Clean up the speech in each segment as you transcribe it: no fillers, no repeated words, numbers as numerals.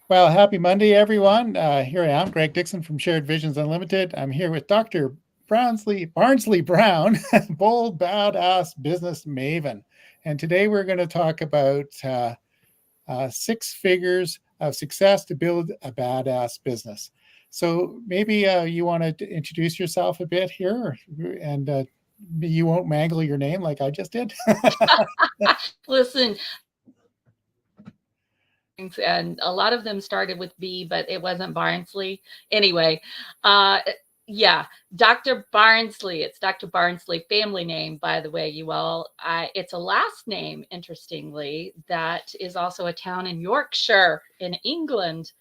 Well, happy Monday, everyone. Here I am, Greg Dixon from Shared Visions Unlimited. I'm here with Dr. Barnsley Brown, bold, badass business maven. And today we're going to talk about 6 figures of success to build a badass business. So maybe you want to introduce yourself a bit here, and you won't mangle your name like I just did. Listen, and a lot of them started with B, but it wasn't Barnsley. Anyway, uh, yeah, Dr. Barnsley. It's Dr. Barnsley, family name, by the way, you all. It's a last name, interestingly, that is also a town in Yorkshire in England.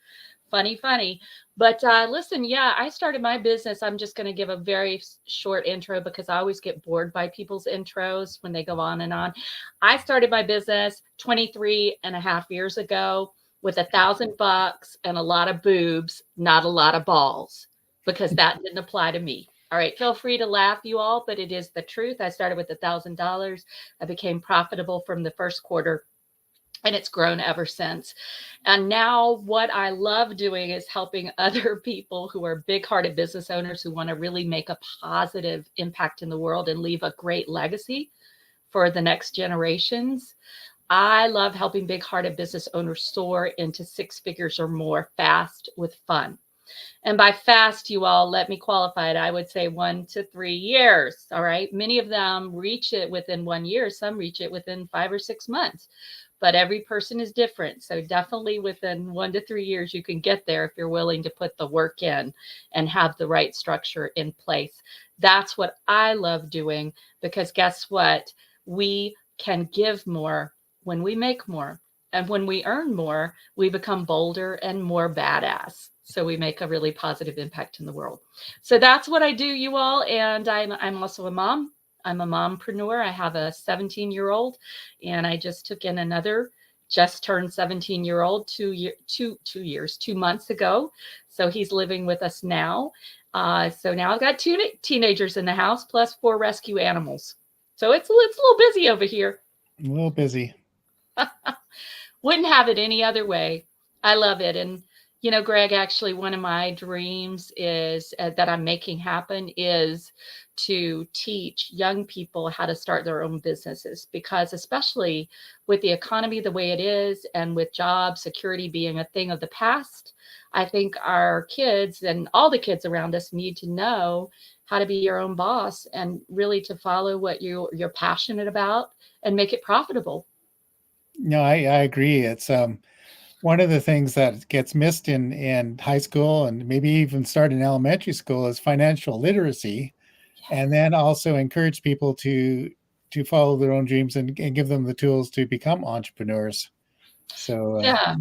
Funny, funny. But listen, yeah, I started my business. I'm just going to give a very short intro because I always get bored by people's intros when they go on and on. I started my business 23 and a half years ago with $1,000 and a lot of boobs, not a lot of balls, because that didn't apply to me. All right, feel free to laugh, you all, but it is the truth. I started with $1,000. I became profitable from the first quarter, and it's grown ever since. And now what I love doing is helping other people who are big-hearted business owners who want to really make a positive impact in the world and leave a great legacy for the next generations. I love helping big-hearted business owners soar into 6 figures or more fast with fun. And by fast, you all, let me qualify it. I would say 1 to 3 years. All right. Many of them reach it within 1 year. Some reach it within 5 or 6 months. But every person is different. So definitely within 1 to 3 years, you can get there if you're willing to put the work in and have the right structure in place. That's what I love doing, because guess what? We can give more when we make more. And when we earn more, we become bolder and more badass. So we make a really positive impact in the world. So that's what I do, you all. And I'm also a mom. I'm a mompreneur. I have a 17-year-old, and I just took in another just turned 17-year-old 2 months ago. So he's living with us now. So now I've got two teenagers in the house plus 4 rescue animals. So it's a little busy over here. A little busy. Wouldn't have it any other way. I love it. And, Greg, actually, one of my dreams is that I'm making happen is to teach young people how to start their own businesses, because especially with the economy the way it is and with job security being a thing of the past, I think our kids and all the kids around us need to know how to be your own boss and really to follow what you're passionate about and make it profitable. No, I agree. It's one of the things that gets missed in high school and maybe even start in elementary school is financial literacy, and then also encourage people to follow their own dreams and give them the tools to become entrepreneurs. So Yeah.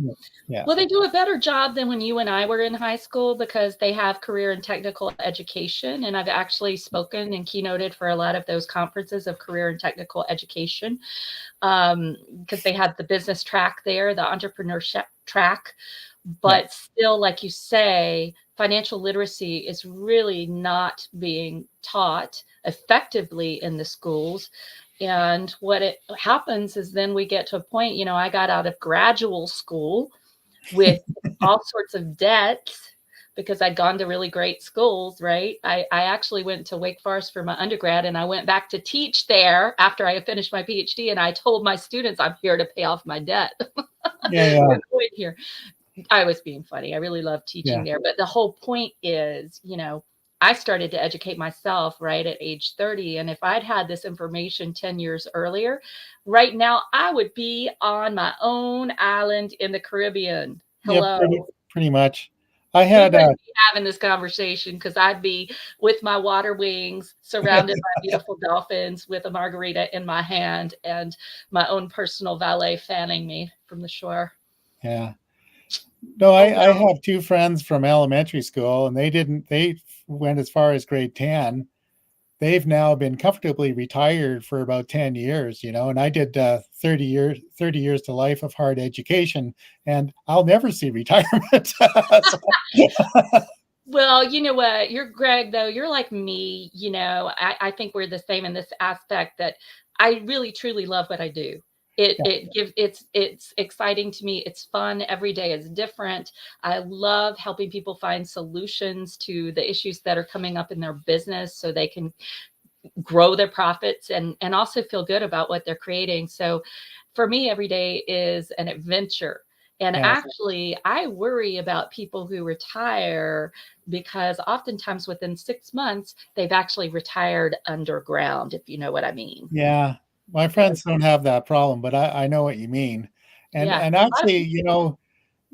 yeah, Well, they do a better job than when you and I were in high school because they have career and technical education. And I've actually spoken and keynoted for a lot of those conferences of career and technical education, because they have the business track there, the entrepreneurship track. yeah, But still, like you say, financial literacy is really not being taught effectively in the schools. And what it happens is then we get to a point, I got out of graduate school with all sorts of debts because I'd gone to really great schools, right? I actually went to Wake Forest for my undergrad, and I went back to teach there after I had finished my PhD. And I told my students, I'm here to pay off my debt. yeah, yeah, Here. I was being funny. I really love teaching yeah. there. But the whole point is, I started to educate myself right at age 30. And if I'd had this information 10 years earlier, right now I would be on my own island in the Caribbean. Yeah, Hello. pretty much. I We had wouldn't be having this conversation because I'd be with my water wings, surrounded by beautiful dolphins, with a margarita in my hand and my own personal valet fanning me from the shore. yeah. No, Oh, I well. have 2 friends from elementary school, and they went as far as grade 10. They've now been comfortably retired for about 10 years, and I did 30 years to life of hard education, and I'll never see retirement. So, Well, you know what? You're Greg, though. You're like me. I think we're the same in this aspect that I really, truly love what I do. Yeah. It's exciting to me. It's fun. Every day is different. I love helping people find solutions to the issues that are coming up in their business so they can grow their profits and also feel good about what they're creating. So for me, every day is an adventure. And Yeah. actually, I worry about people who retire because oftentimes within 6 months, they've actually retired underground, if you know what I mean. Yeah. My friends don't have that problem, but I know what you mean. Yeah. And A lot of actually, people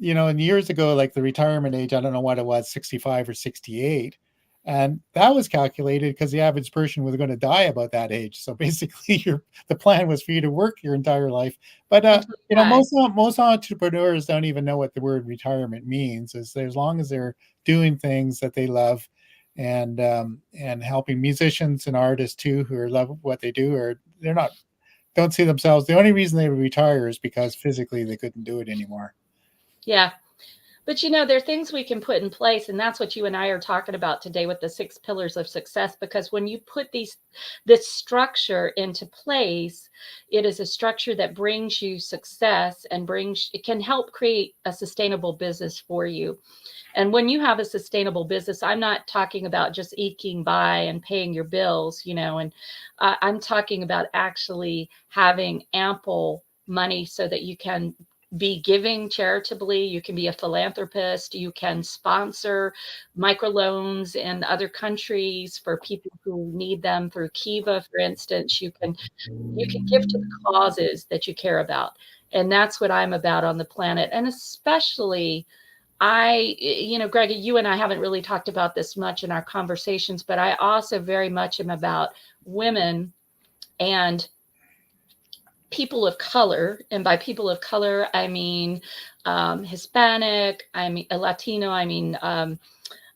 and years ago, like the retirement age, I don't know what it was, 65 or 68. And that was calculated because the average person was going to die about that age. So basically the plan was for you to work your entire life. But until you die. most entrepreneurs don't even know what the word retirement means. Is as long as they're doing things that they love and helping musicians and artists too who are love what they do, or they're not don't see themselves. The only reason they would retire is because physically they couldn't do it anymore. Yeah. But there are things we can put in place, and that's what you and I are talking about today with the 6 pillars of success. Because when you put this structure into place, it is a structure that brings you success and it can help create a sustainable business for you. And when you have a sustainable business, I'm not talking about just eking by and paying your bills, and I'm talking about actually having ample money so that you can be giving charitably, you can be a philanthropist, you can sponsor microloans in other countries for people who need them through Kiva, for instance. You can give to the causes that you care about. And that's what I'm about on the planet. And especially Greg, you and I haven't really talked about this much in our conversations, but I also very much am about women and people of color. And by people of color, I mean Hispanic, I mean Latino, I mean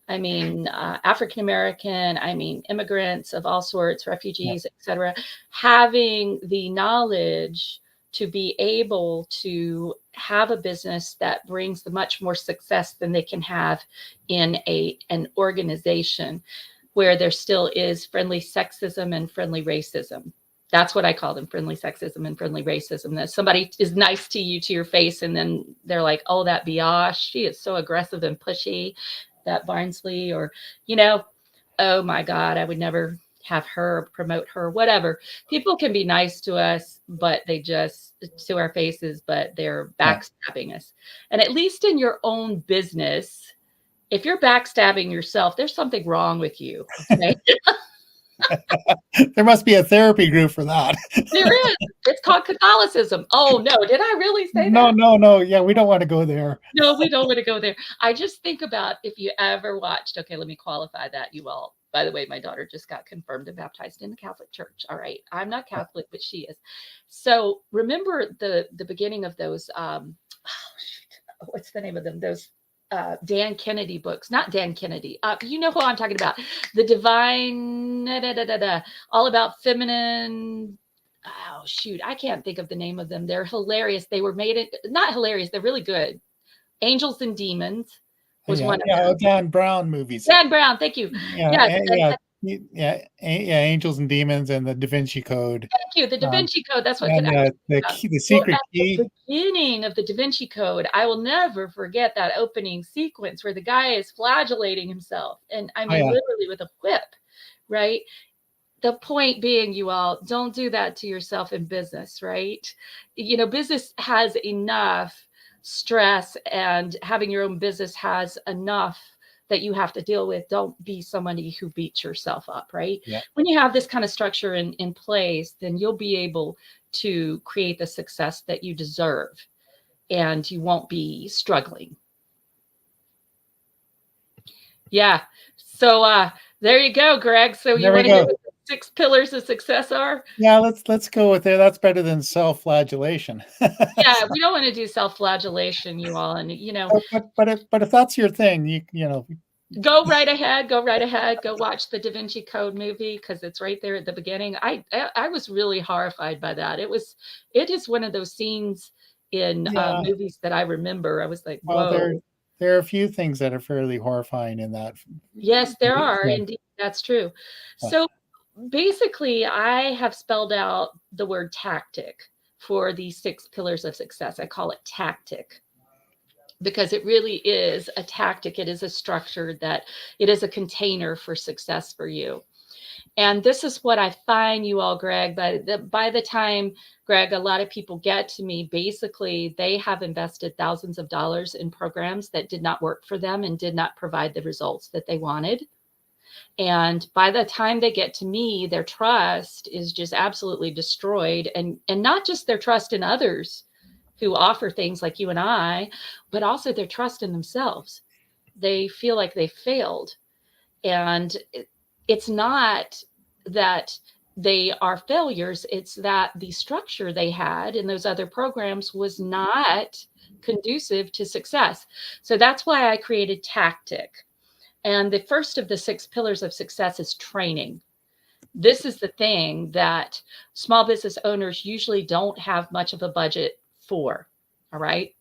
African American, I mean immigrants of all sorts, Yeah. refugees, etc. Having the knowledge to be able to have a business that brings the much more success than they can have in an organization where there still is friendly sexism and friendly racism. That's what I call them, friendly sexism and friendly racism. That somebody is nice to you to your face, and then they're like, oh, that Biash, she is so aggressive and pushy, that Barnsley, or, oh my God, I would never have her promote her, whatever. People can be nice to us, but they just to our faces, but they're Yeah. backstabbing us. And at least in your own business, if you're backstabbing yourself, there's something wrong with you. Okay. There must be a therapy group for that. There is. It's called Catholicism. Oh no, did I really say No, that? no, no. Yeah, we don't want to go there. No, we don't want to go there. I just think about if you ever watched, okay, let me qualify that, you all. By the way, my daughter just got confirmed and baptized in the Catholic Church. All right. I'm not Catholic, but she is. So remember the beginning of those what's the name of them? Those Dan Kennedy books, not Dan Kennedy. You know who I'm talking about. The Divine, all about feminine. Oh, shoot. I can't think of the name of them. They're hilarious. They were not hilarious. They're really good. Angels and Demons was Yeah, one of yeah. them. Dan Brown movies. Dan Brown. Thank you. Yeah, Yes. yeah, yeah, yeah. Angels and Demons and the Da Vinci Code. Thank you. The Da Um, Vinci Code. That's what and I was the about. key, the Well, secret at key. the beginning of the Da Vinci Code, I will never forget that opening sequence where the guy is flagellating himself. And I Oh mean, yeah, literally with a whip, right? The point being, you all, don't do that to yourself in business, right? Business has enough stress, and having your own business has enough that you have to deal with. Don't be somebody who beats yourself up, right? yeah. When you have this kind of structure in place, then you'll be able to create the success that you deserve, and you won't be struggling. Yeah. So there you go, Greg. So you There we want to hear go. what the 6 pillars of success are? Yeah, let's go with it. That's better than self-flagellation. Yeah, we don't want to do self-flagellation, you all. And, But if that's your thing, go right ahead. Go right ahead. Go watch the Da Vinci Code movie because it's right there at the beginning. I was really horrified by that. It is one of those scenes in yeah. movies that I remember. I was like, Well, whoa. there are a few things that are fairly horrifying in that. Yes, there are So, indeed. That's true. uh, So basically, I have spelled out the word tactic for these 6 pillars of success. I call it tactic, because it really is a tactic. It is a structure, that it is a container for success for you. And this is what I find, you all, Greg, by the time, Greg, a lot of people get to me, basically they have invested thousands of dollars in programs that did not work for them and did not provide the results that they wanted. And by the time they get to me, their trust is just absolutely destroyed. And not just their trust in others who offer things like you and I, but also their trust in themselves. They feel like they failed. And it's not that they are failures, it's that the structure they had in those other programs was not conducive to success. So that's why I created Tactic. And the first of the 6 pillars of success is training. This is the thing that small business owners usually don't have much of a budget for. All right.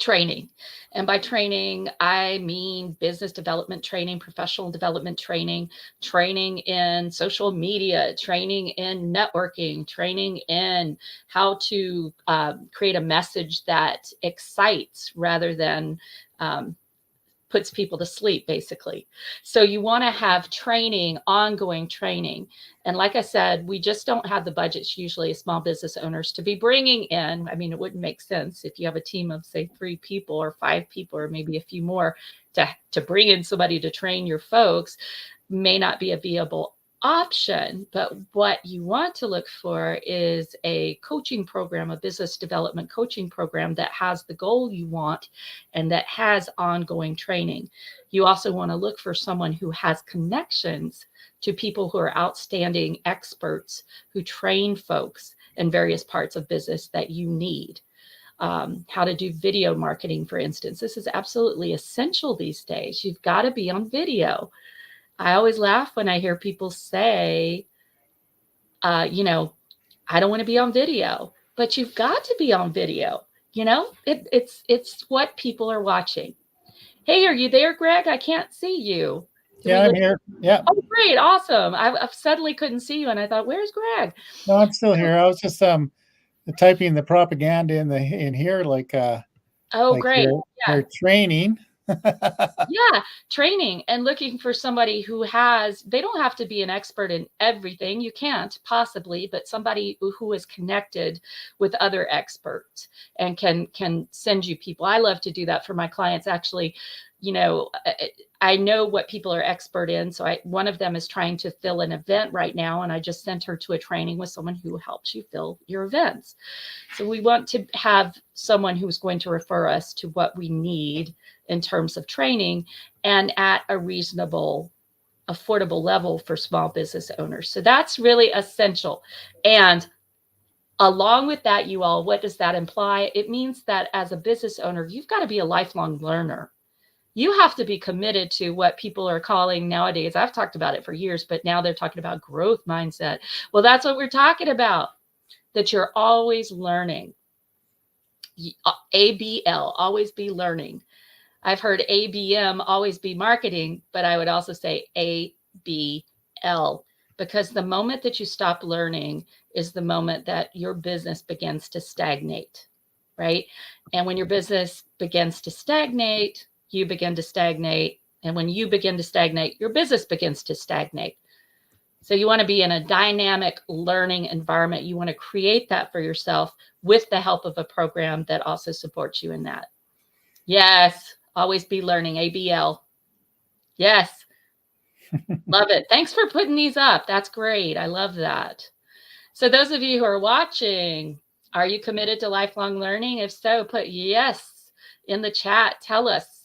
Training. And by training, I mean business development training, professional development training, training in social media, training in networking, training in how to create a message that excites rather than puts people to sleep, basically. So you want to have training, ongoing training. And like I said, we just don't have the budgets usually as small business owners to be bringing in. I mean, it wouldn't make sense if you have a team of, say, 3 people or 5 people or maybe a few more to bring in somebody to train your folks may not be a viable option. But what you want to look for is a coaching program, a business development coaching program that has the goal you want and that has ongoing training. You also want to look for someone who has connections to people who are outstanding experts who train folks in various parts of business that you need. How to do video marketing, for instance. This is absolutely essential these days. You've got to be on video. I always laugh when I hear people say, I don't want to be on video, but you've got to be on video. It's what people are watching. Hey, are you there, Greg? I can't see you. Yeah, I'm here. Yeah. Oh, great. Awesome. I suddenly couldn't see you. And I thought, where's Greg? No, I'm still here. I was just typing the propaganda in here, like Great. they're training. Yeah, training and looking for somebody who they don't have to be an expert in everything. You can't possibly, but somebody who is connected with other experts and can send you people. I love to do that for my clients. Actually, I know what people are expert in. So one of them is trying to fill an event right now. And I just sent her to a training with someone who helps you fill your events. So we want to have someone who's going to refer us to what we need in terms of training and at a reasonable, affordable level for small business owners. So that's really essential. And along with that, you all, what does that imply? It means that as a business owner, you've got to be a lifelong learner. You have to be committed to what people are calling nowadays. I've talked about it for years, but now they're talking about growth mindset. Well, that's what we're talking about, that you're always learning. ABL, always be learning. I've heard ABM, always be marketing, but I would also say ABL, because the moment that you stop learning is the moment that your business begins to stagnate, right? And when your business begins to stagnate, you begin to stagnate. And when you begin to stagnate, your business begins to stagnate. So you want to be in a dynamic learning environment. You want to create that for yourself with the help of a program that also supports you in that. Yes, always be learning, ABL. Yes, love it. Thanks for putting these up. That's great. I love that. So those of you who are watching, are you committed to lifelong learning? If so, put yes in the chat. Tell us.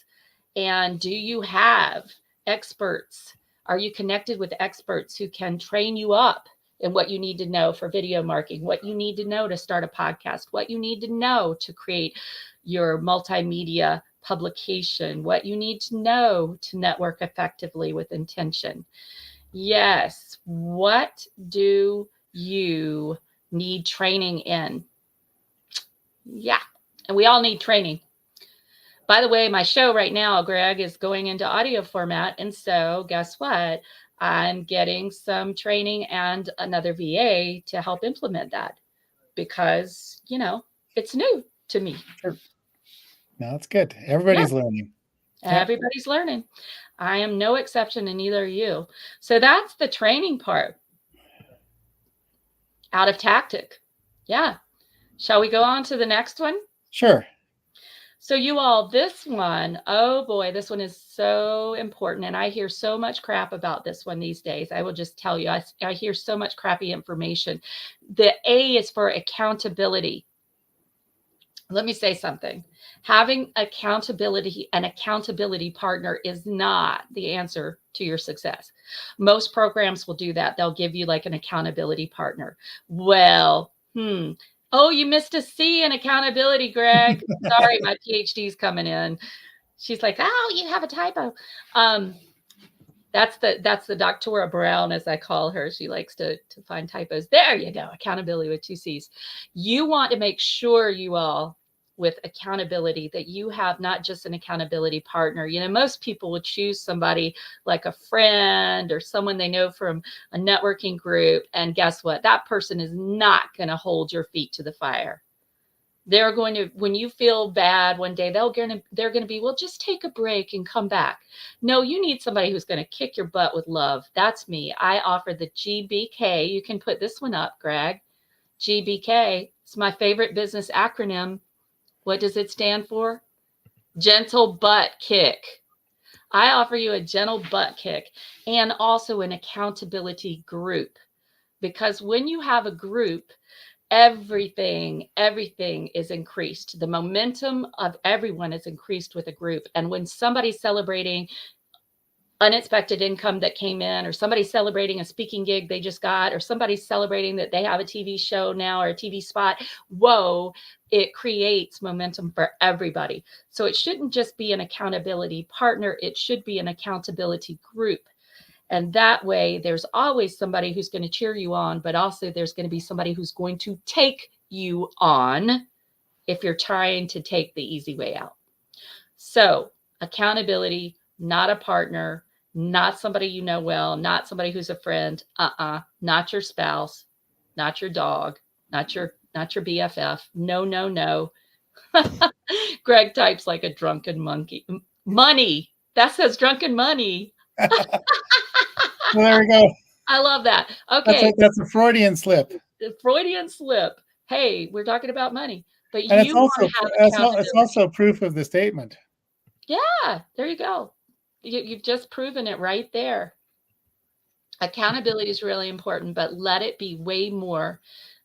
And do you have experts? Are you connected with experts who can train you up in what you need to know for video marketing, what you need to know to start a podcast, what you need to know to create your multimedia publication, what you need to know to network effectively with intention? Yes. What do you need training in? Yeah. And we all need training. By the way, my show right now, Greg, is going into audio format. And so guess what? I'm getting some training and another VA to help implement that. because, it's new to me. Sure. No, that's good. Yeah, Everybody's learning. Yeah. everybody's learning. I am no exception, and neither are you. So that's the training part. Out of tactic. Yeah. Shall we go on to the next one? Sure. So you all, this one, oh boy, this one is so important. And I hear so much crap about this one these days. I will just tell you, I hear so much crappy information. The A is for accountability. Let me say something. Having accountability, an accountability partner is not the answer to your success. Most programs will do that. They'll give you like an accountability partner. Well, oh, you missed a C in accountability, Greg. Sorry, my PhD's coming in. She's like, oh, you have a typo. That's the Doctora Brown, as I call her. She likes to find typos. There you go. Accountability with 2 C's. You want to make sure, you all, with accountability, that you have not just an accountability partner. Most people would choose somebody like a friend or someone they know from a networking group. And guess what? That person is not going to hold your feet to the fire. They're going to, when you feel bad one day, they're going to be, well, just take a break and come back. No, you need somebody who's going to kick your butt with love. That's me. I offer the GBK. You can put this one up, Greg. GBK. It's my favorite business acronym. What does it stand for? Gentle butt kick. I offer you a gentle butt kick and also an accountability group, because when you have a group, everything is increased. The momentum of everyone is increased with a group. And when somebody's celebrating unexpected income that came in, or somebody's celebrating a speaking gig they just got, or somebody's celebrating that they have a TV show now or a TV spot, whoa, it creates momentum for everybody. So it shouldn't just be an accountability partner. It should be an accountability group. And that way, there's always somebody who's going to cheer you on, but also there's going to be somebody who's going to take you on if you're trying to take the easy way out. So accountability, not a partner, not somebody you know well, not somebody who's a friend, not your spouse, not your dog, not your BFF. No. Greg types like a drunken monkey. Money. That says drunken money. Well, there we go. I love that. Okay. That's a Freudian slip. Freudian slip. Hey, we're talking about money, but And you want to have accountability. it's also proof of the statement. Yeah, there you go. You've just proven it right there. Accountability is really important, but let it be way more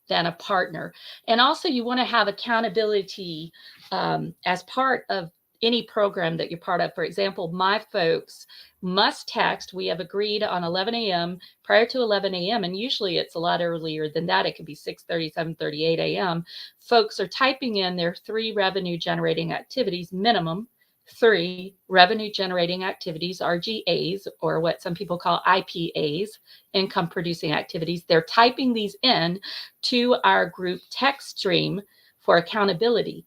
than a partner. And also, you want to have accountability as part of any program that you're part of. For example, my folks must text. We have agreed on 11 a.m. prior to 11 a.m. And usually it's a lot earlier than that. It could be 6:30, 7:30, 8 a.m. Folks are typing in their 3 revenue generating activities minimum. 3 revenue generating activities, RGAs, or what some people call IPAs, income producing activities. They're typing these in to our group text stream for accountability.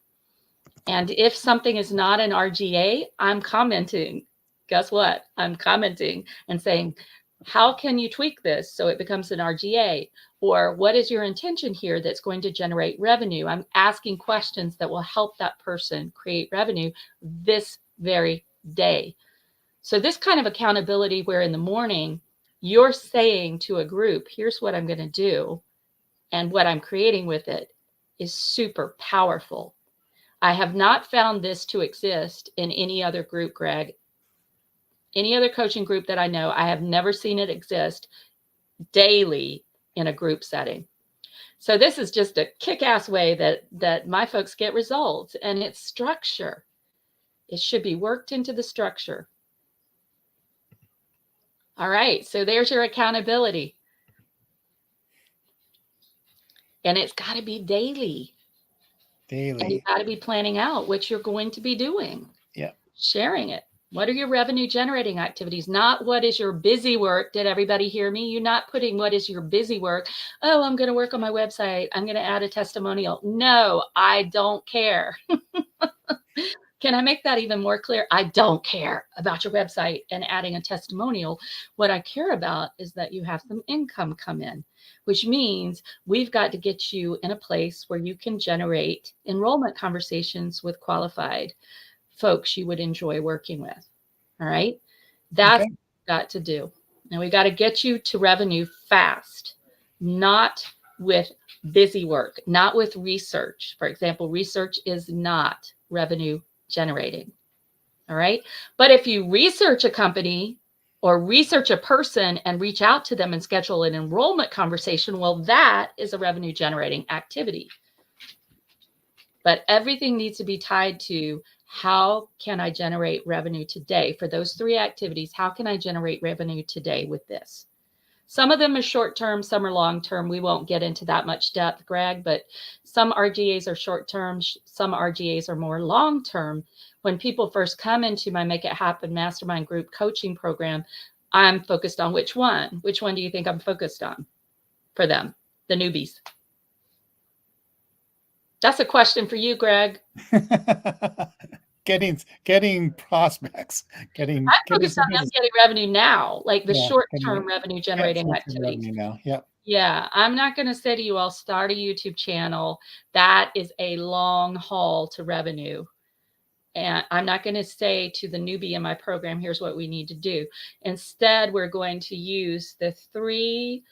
And if something is not an RGA, I'm commenting. Guess what? I'm commenting and saying, how can you tweak this so it becomes an RGA? Or what is your intention here that's going to generate revenue? I'm asking questions that will help that person create revenue this very day. So this kind of accountability, where in the morning you're saying to a group, here's what I'm going to do, and what I'm creating with it, is super powerful. I have not found this to exist in any other group, Greg. Any other coaching group that I know, I have never seen it exist daily in a group setting. So this is just a kick-ass way that my folks get results, and it's structure. It should be worked into the structure. All right, so there's your accountability. And it's got to be daily. And you've got to be planning out what you're going to be doing. Yeah. Sharing it. What are your revenue generating activities? Not what is your busy work. Did everybody hear me? You're not putting what is your busy work. Oh, I'm going to work on my website. I'm going to add a testimonial. No, I don't care. Can I make that even more clear? I don't care about your website and adding a testimonial. What I care about is that you have some income come in, which means we've got to get you in a place where you can generate enrollment conversations with qualified folks you would enjoy working with. All right. That's Okay. what we've got to do. And we got to get you to revenue fast, not with busy work, not with research. For example, research is not revenue generating. All right. But if you research a company or research a person and reach out to them and schedule an enrollment conversation, well, that is a revenue generating activity. But everything needs to be tied to how can I generate revenue today? For those three activities, how can I generate revenue today with this? Some of them are short term, some are long term. We won't get into that much depth, Greg, but some RGAs are short term, some RGAs are more long term. When people first come into my Make It Happen Mastermind Group coaching program, I'm focused on which one? Which one do you think I'm focused on for them, the newbies? That's a question for you, Greg. getting prospects, I'm getting focused some on them business. getting revenue now, like the Yeah, short-term revenue generating short-term activities. revenue now. Yep. Yeah, I'm not going to say to you, I'll start a YouTube channel. That is a long haul to revenue. And I'm not going to say to the newbie in my program, here's what we need to do. Instead, we're going to use the 3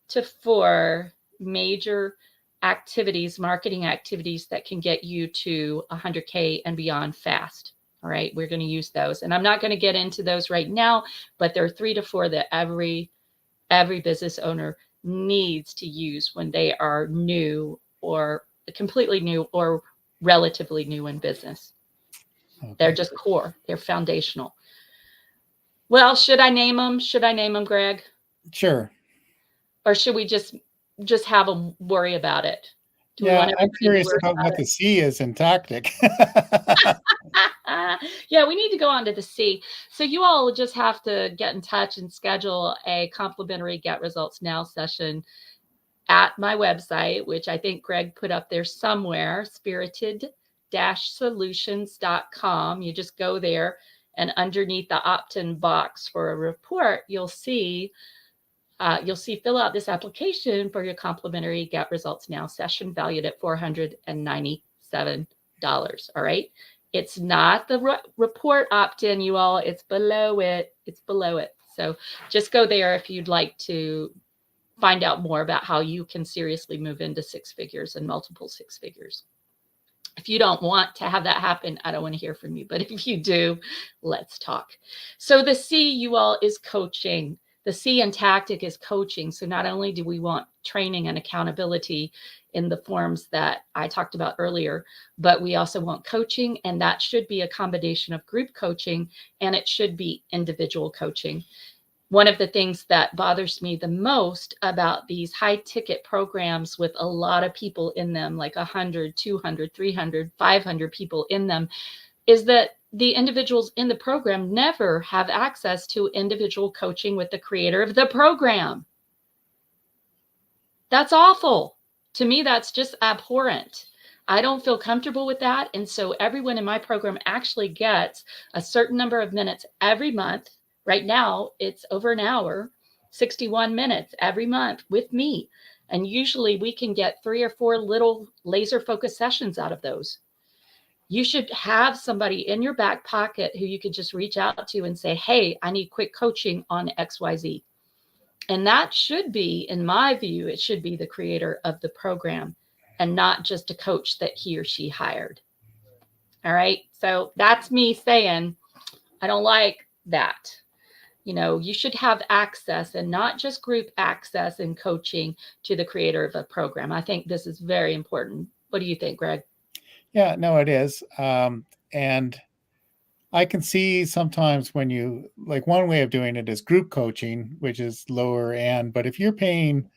to 4 major activities, marketing activities that can get you to 100K and beyond fast. All right, we're going to use those. And I'm not going to get into those right now, but there are 3 to 4 that every business owner needs to use when they are new or completely new or relatively new in business. Okay. They're just core. They're foundational. Well, should I name them? Should I name them, Greg? Sure. Or should we just have them worry about it? Do we Yeah, want I'm everybody to curious worry about about what it? the C is in tactic. Yeah, we need to go on to the C. So you all just have to get in touch and schedule a complimentary Get Results Now session at my website, which I think Greg put up there somewhere, spirited-solutions.com. You just go there, and underneath the opt-in box for a report, you'll see fill out this application for your complimentary Get Results Now session valued at $497. All right. It's not the report opt-in, you all. It's below it. It's below it. So just go there if you'd like to find out more about how you can seriously move into 6 figures and multiple 6 figures. If you don't want to have that happen, I don't want to hear from you. But if you do, let's talk. So the C, you all, is coaching. The C in tactic is coaching. So not only do we want training and accountability in the forms that I talked about earlier, but we also want coaching, and that should be a combination of group coaching and it should be individual coaching. One of the things that bothers me the most about these high ticket programs with a lot of people in them, like 100, 200, 300, 500 people in them, is that the individuals in the program never have access to individual coaching with the creator of the program. That's awful. To me, that's just abhorrent. I don't feel comfortable with that. And so everyone in my program actually gets a certain number of minutes every month. Right now, it's over an hour, 61 minutes every month with me. And usually we can get 3 or 4 little laser focused sessions out of those. You should have somebody in your back pocket who you could just reach out to and say, hey, I need quick coaching on XYZ. And that should be, in my view, it should be the creator of the program and not just a coach that he or she hired. All right. So that's me saying, I don't like that. You know, you should have access and not just group access and coaching to the creator of a program. I think this is very important. What do you think, Greg? Yeah, no, it is. And I can see sometimes when you like one way of doing it is group coaching, which is lower end. But if you're paying,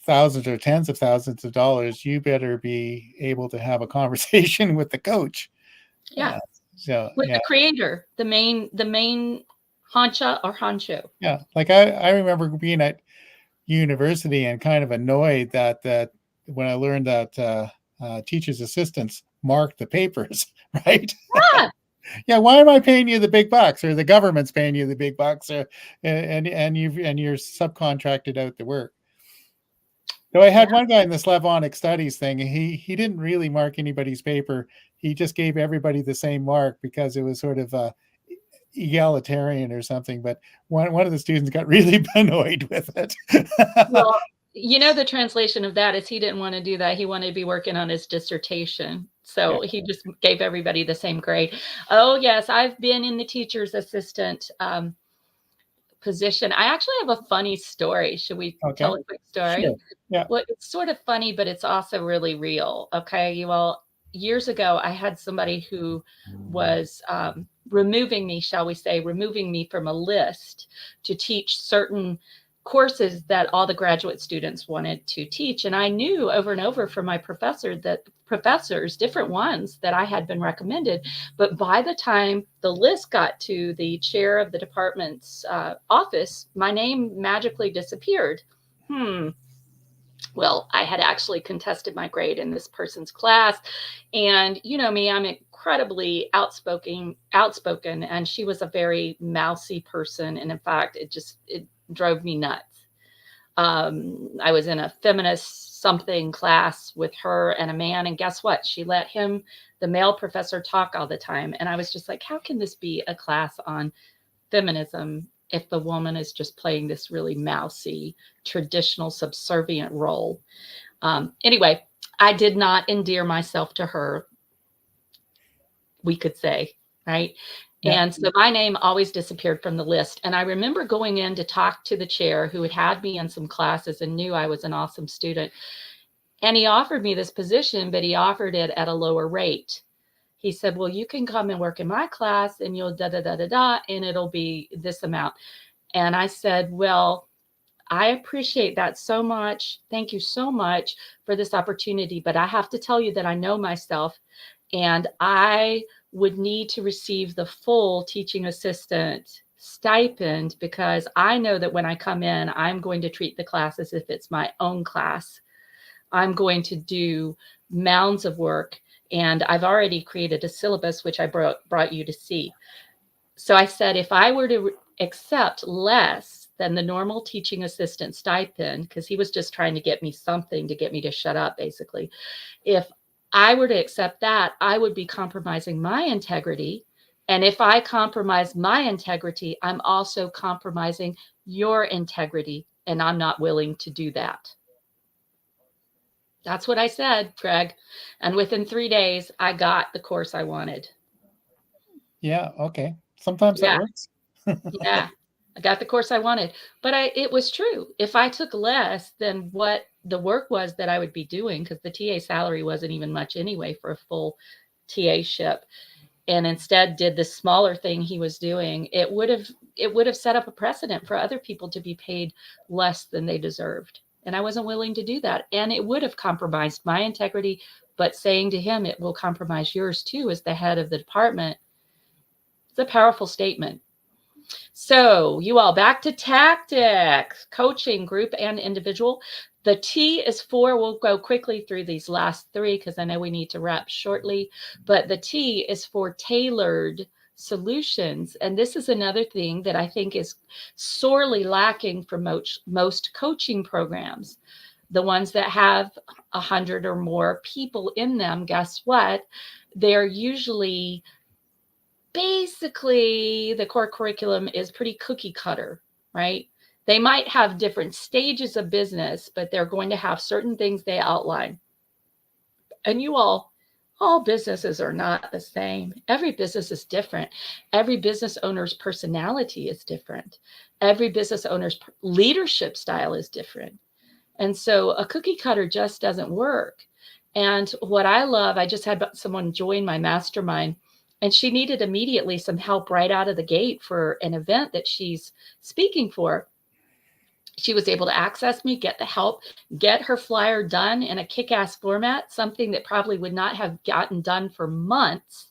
thousands or tens of thousands of dollars, you better be able to have a conversation with the coach. Yeah. So With yeah, the creator, the main honcha or honcho. yeah. Like I remember being at university and kind of annoyed that when I learned that teachers' assistants mark the papers, right? Yeah. Yeah, why am I paying you the big bucks, or the government's paying you the big bucks, or you're subcontracted out the work. So I had Yeah. one guy in the Slavonic studies thing. He didn't really mark anybody's paper. He just gave everybody the same mark because it was sort of egalitarian or something. But one of the students got really annoyed with it. Well, the translation of that is he didn't want to do that. He wanted to be working on his dissertation. Yeah. So he just gave everybody the same grade. Oh, yes. I've been in the teacher's assistant position. I actually have a funny story. Should we Okay. tell a quick story? Sure. Yeah. Well, it's sort of funny, but it's also really real. Okay. You all, years ago, I had somebody who was removing me, shall we say, removing me from a list to teach certain courses that all the graduate students wanted to teach. And I knew over and over from my professors, different ones that I had been recommended. But by the time the list got to the chair of the department's office, my name magically disappeared. Well, I had actually contested my grade in this person's class. And you know me, I'm incredibly outspoken, and she was a very mousy person. And in fact, it drove me nuts. I was in a feminist something class with her and a man, and guess what? She let him, the male professor, talk all the time. And I was just like, how can this be a class on feminism if the woman is just playing this really mousy, traditional, subservient role? Anyway, I did not endear myself to her, we could say, right? Yeah. And so my name always disappeared from the list. And I remember going in to talk to the chair who had me in some classes and knew I was an awesome student. And he offered me this position, but he offered it at a lower rate. He said, well, you can come and work in my class and you'll and it'll be this amount. And I said, well, I appreciate that so much. Thank you so much for this opportunity. But I have to tell you that I know myself, and I would need to receive the full teaching assistant stipend, because I know that when I come in, I'm going to treat the class as if it's my own class. I'm going to do mounds of work, and I've already created a syllabus, which I brought you to see. So I said, if I were to accept less than the normal teaching assistant stipend, because he was just trying to get me something to get me to shut up, basically. If I were to accept that, I would be compromising my integrity. And if I compromise my integrity, I'm also compromising your integrity. And I'm not willing to do that. That's what I said, Greg. And within 3 days, I got the course I wanted. Yeah. Okay. Sometimes that works. Yeah. I got the course I wanted, but it was true. If I took less than what the work was that I would be doing, because the TA salary wasn't even much anyway for a full TA ship, and instead did the smaller thing he was doing, it would have set up a precedent for other people to be paid less than they deserved. And I wasn't willing to do that. And it would have compromised my integrity, but saying to him, it will compromise yours too, as the head of the department. It's a powerful statement. So you all, back to tactics, coaching, group and individual. The T is for, we'll go quickly through these last three because I know we need to wrap shortly, but the T is for tailored solutions. And this is another thing that I think is sorely lacking for most coaching programs. The ones that have 100 or more people in them, guess what? They're usually, basically, the core curriculum is pretty cookie cutter, right? They might have different stages of business, but they're going to have certain things they outline. And you all businesses are not the same. Every business is different. Every business owner's personality is different. Every business owner's leadership style is different. And so a cookie cutter just doesn't work. And what I love, I just had someone join my mastermind, and she needed immediately some help right out of the gate for an event that she's speaking for. She was able to access me, get the help, get her flyer done in a kick-ass format, something that probably would not have gotten done for months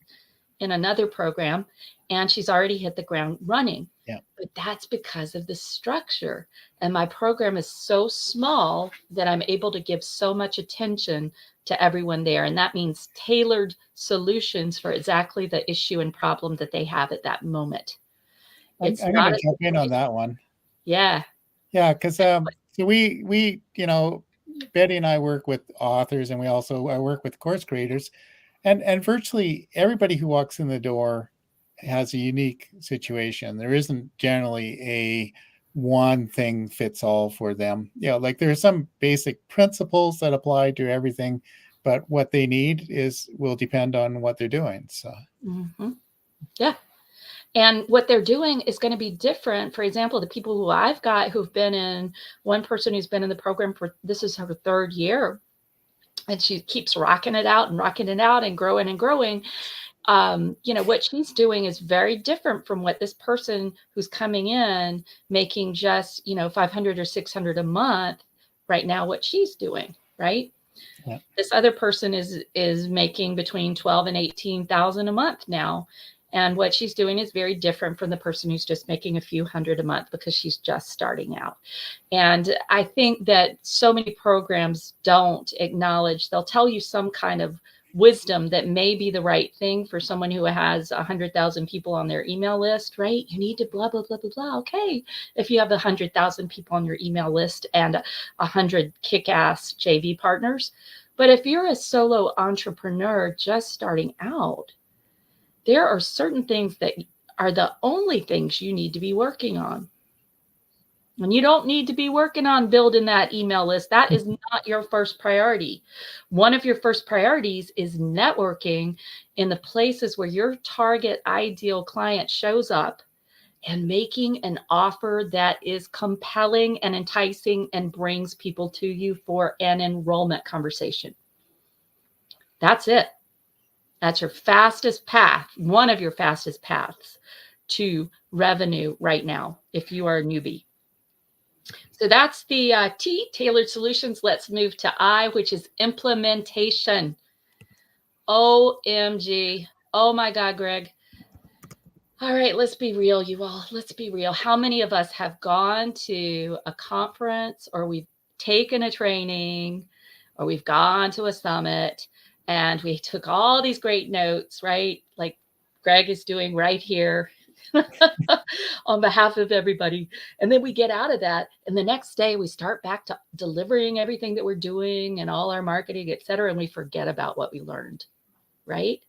in another program, and she's already hit the ground running. Yeah. But that's because of the structure. And my program is so small that I'm able to give so much attention to everyone there. And that means tailored solutions for exactly the issue and problem that they have at that moment. I'm It's going not to a jump in on situation. that one. Yeah. Yeah, because so we Betty and I work with authors, and I work with course creators, and virtually everybody who walks in the door has a unique situation. There isn't generally a one thing fits all for them. Like there are some basic principles that apply to everything, but what they need will depend on what they're doing. So Mm-hmm. Yeah. And what they're doing is going to be different. For example, the people who I've got who've been in, one person who's been in the program this is her third year, and she keeps rocking it out and growing and growing. What she's doing is very different from what this person who's coming in making just, 500 or 600 a month right now, what she's doing, right? yeah. This other person is making between 12 and 18,000 a month now. And what she's doing is very different from the person who's just making a few hundred a month because she's just starting out. And I think that so many programs don't acknowledge, they'll tell you some kind of wisdom that may be the right thing for someone who has 100,000 people on their email list, right? You need to blah, blah, blah, blah, blah. Okay. If you have 100,000 people on your email list and 100 kick-ass JV partners. But if you're a solo entrepreneur just starting out, there are certain things that are the only things you need to be working on. And you don't need to be working on building that email list. That is not your first priority. One of your first priorities is networking in the places where your target ideal client shows up and making an offer that is compelling and enticing and brings people to you for an enrollment conversation. That's it. That's your fastest path, one of your fastest paths to revenue right now if you are a newbie. So that's the T, tailored solutions. Let's move to I, which is implementation. OMG. Oh my God, Greg. All right, let's be real, you all. Let's be real. How many of us have gone to a conference, or we've taken a training, or we've gone to a summit, and we took all these great notes, right? Like Greg is doing right here on behalf of everybody. And then we get out of that, and the next day we start back to delivering everything that we're doing and all our marketing, et cetera, and we forget about what we learned, right?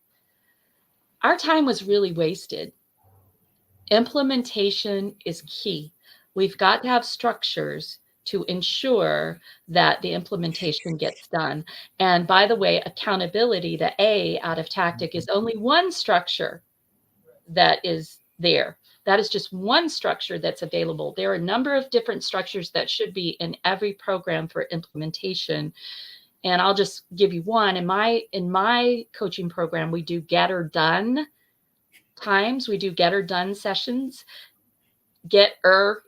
Our time was really wasted. Implementation is key. We've got to have structures to ensure that the implementation gets done. And by the way, accountability, the A out of tactic, is only one structure that is there. That is just one structure that's available. There are a number of different structures that should be in every program for implementation. And I'll just give you one. In my coaching program, we do get her done times. We do get her done sessions, get her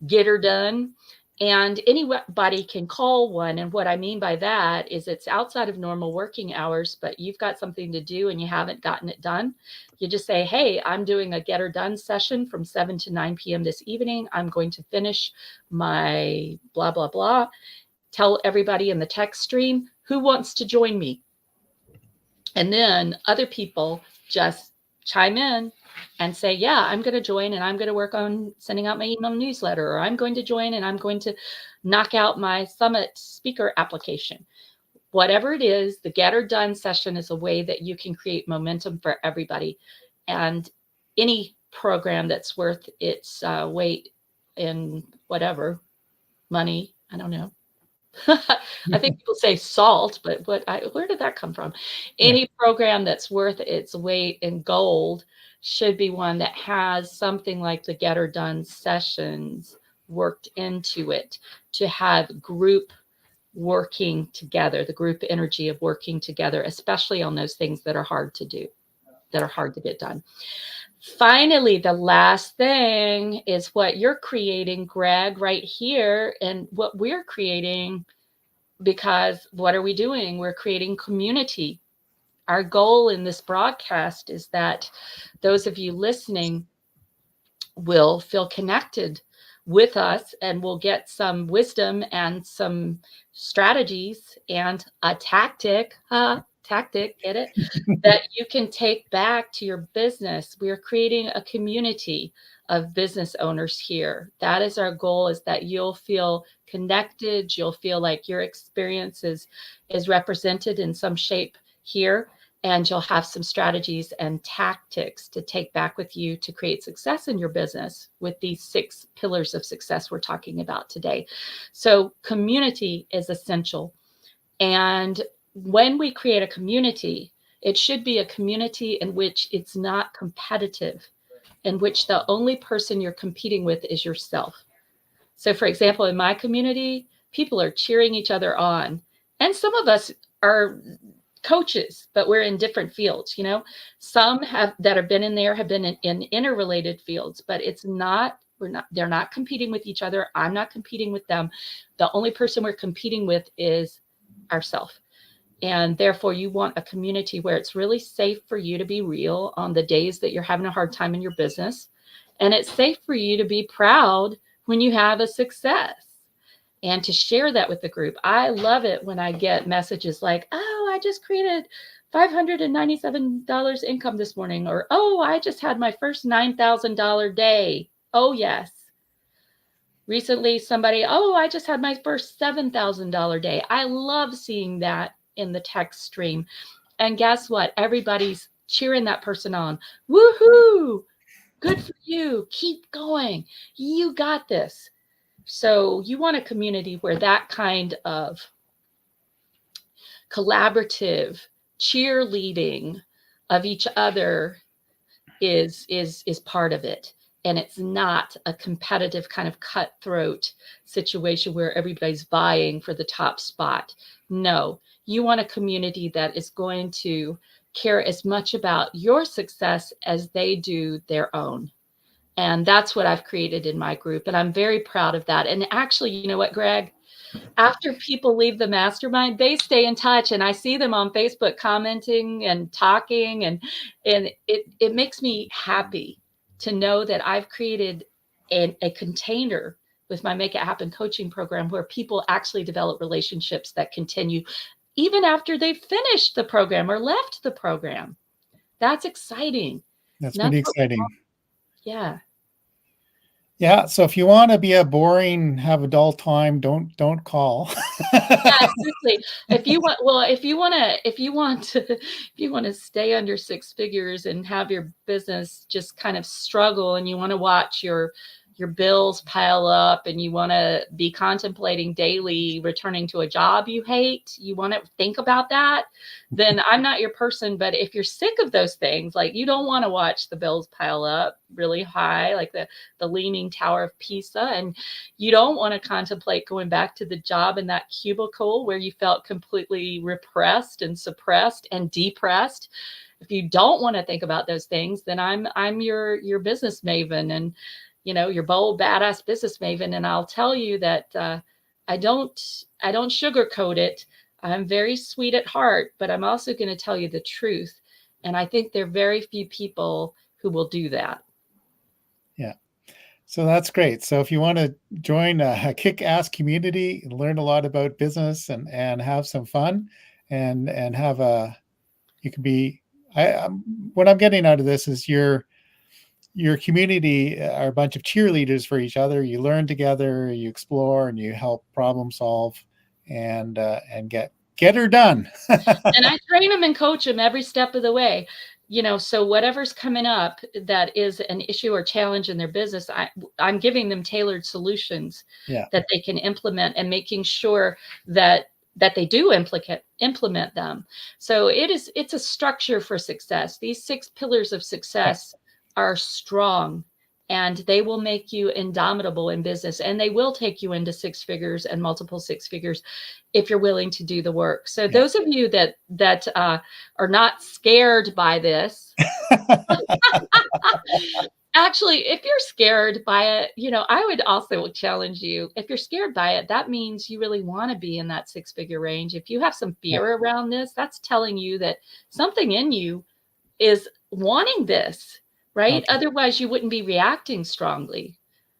done. And anybody can call one. And what I mean by that is it's outside of normal working hours, but you've got something to do and you haven't gotten it done. You just say, hey, I'm doing a get her done session from 7 to 9 p.m. this evening. I'm going to finish my blah, blah, blah. Tell everybody in the text stream who wants to join me. And then other people just chime in and say, yeah, I'm going to join and I'm going to work on sending out my email newsletter, or I'm going to join and I'm going to knock out my summit speaker application. Whatever it is, the get her done session is a way that you can create momentum for everybody. And any program that's worth its weight in whatever money, I don't know. I think people say salt, but where did that come from? Any program that's worth its weight in gold should be one that has something like the Get Her Done sessions worked into it, to have group working together, the group energy of working together, especially on those things that are hard to do, that are hard to get done. Finally, the last thing is what you're creating, Greg, right here, and what we're creating, because what are we doing? We're creating community. our goal in this broadcast is that those of you listening will feel connected with us and will get some wisdom and some strategies and a tactic, get it, that you can take back to your business. We are creating a community of business owners here. That is our goal, is that you'll feel connected. You'll feel like your experience is represented in some shape here, and you'll have some strategies and tactics to take back with you to create success in your business with these 6 pillars of success we're talking about today. So community is essential. And when we create a community, it should be a community in which it's not competitive, in which the only person you're competing with is yourself. So for example, in my community, people are cheering each other on. And some of us are coaches, but we're in different fields. Some that have been in there have been in interrelated fields, but they're not competing with each other. I'm not competing with them. The only person we're competing with is ourselves. And therefore, you want a community where it's really safe for you to be real on the days that you're having a hard time in your business. And it's safe for you to be proud when you have a success and to share that with the group. I love it when I get messages like, oh, I just created $597 income this morning, or, oh, I just had my first $9,000 day. Oh, yes. Recently, somebody, oh, I just had my first $7,000 day. I love seeing that in the text stream. And guess what? Everybody's cheering that person on. Woohoo! Good for you. Keep going. You got this. So you want a community where that kind of collaborative cheerleading of each other is part of it. And it's not a competitive kind of cutthroat situation where everybody's vying for the top spot. No, you want a community that is going to care as much about your success as they do their own. And that's what I've created in my group. And I'm very proud of that. And actually, you know what, Greg? After people leave the mastermind, they stay in touch. And I see them on Facebook commenting and talking. And it makes me happy to know that I've created a container with my Make It Happen coaching program where people actually develop relationships that continue even after they've finished the program or left the program. That's exciting. That's pretty exciting. Yeah. Yeah. So if you want to be a boring, have a dull time, don't call. Yeah, seriously. If you want to stay under 6 figures and have your business just kind of struggle, and you want to watch your bills pile up, and you want to be contemplating daily returning to a job you hate, you want to think about that, then I'm not your person. But if you're sick of those things, like you don't want to watch the bills pile up really high, like the Leaning Tower of Pisa, and you don't want to contemplate going back to the job in that cubicle where you felt completely repressed and suppressed and depressed. If you don't want to think about those things, then I'm your business maven, and your bold, badass business maven. And I'll tell you that I don't sugarcoat it. I'm very sweet at heart, but I'm also going to tell you the truth. And I think there are very few people who will do that. Yeah. So that's great. So if you want to join a kick-ass community, learn a lot about business and have some fun and have you can be, what I'm getting out of this is your community are a bunch of cheerleaders for each other. You learn together, you explore, and you help problem solve and get her done. And I train them and coach them every step of the way. So whatever's coming up that is an issue or challenge in their business, I'm giving them tailored solutions that they can implement, and making sure that they do implement them. So it's a structure for success. These 6 pillars of success are strong, and they will make you indomitable in business, and they will take you into 6 figures and multiple 6 figures if you're willing to do the work. So those of you that are not scared by this, Actually, if you're scared by it, I would also challenge you. If you're scared by it, that means you really want to be in that six-figure range. If you have some Yeah. fear around this, that's telling you that something in you is wanting this, right? Okay. Otherwise, you wouldn't be reacting strongly.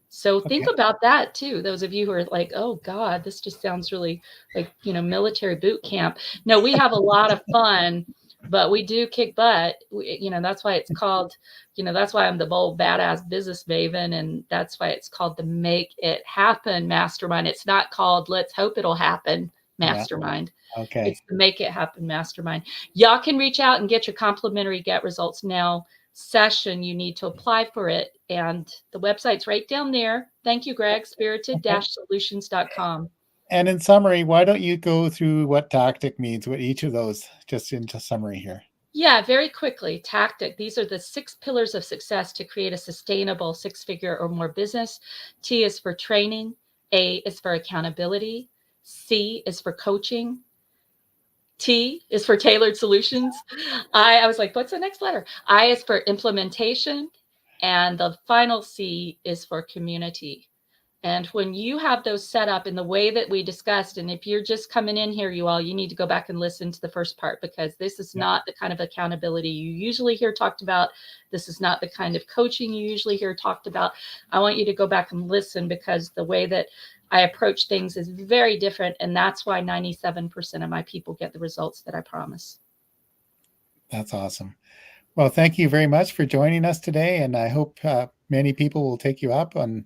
So think Okay. about that too. Those of you who are like, oh God, this just sounds really like, military boot camp. No, we have a lot of fun, but we do kick butt. That's why it's called, that's why I'm the bold, badass business maven. And that's why it's called the Make It Happen Mastermind. It's not called Let's Hope It'll Happen Yeah. Mastermind. Okay. It's the Make It Happen Mastermind. Y'all can reach out and get your complimentary Get Results Now session. You need to apply for it. And the website's right down there. Thank you, Greg, Okay. spirited-solutions.com. And in summary, why don't you go through what tactic means with each of those, just into summary here? Yeah, very quickly. Tactic. These are the 6 pillars of success to create a sustainable 6-figure or more business. T is for training. A is for accountability. C is for coaching. T is for tailored solutions. I was like, what's the next letter? I is for implementation. And the final C is for community. And when you have those set up in the way that we discussed, and if you're just coming in here, you need to go back and listen to the first part, because this is not the kind of accountability you usually hear talked about. This is not the kind of coaching you usually hear talked about. I want you to go back and listen, because the way that I approach things is very different. And that's why 97% of my people get the results that I promise. That's awesome. Well, thank you very much for joining us today. And I hope many people will take you up and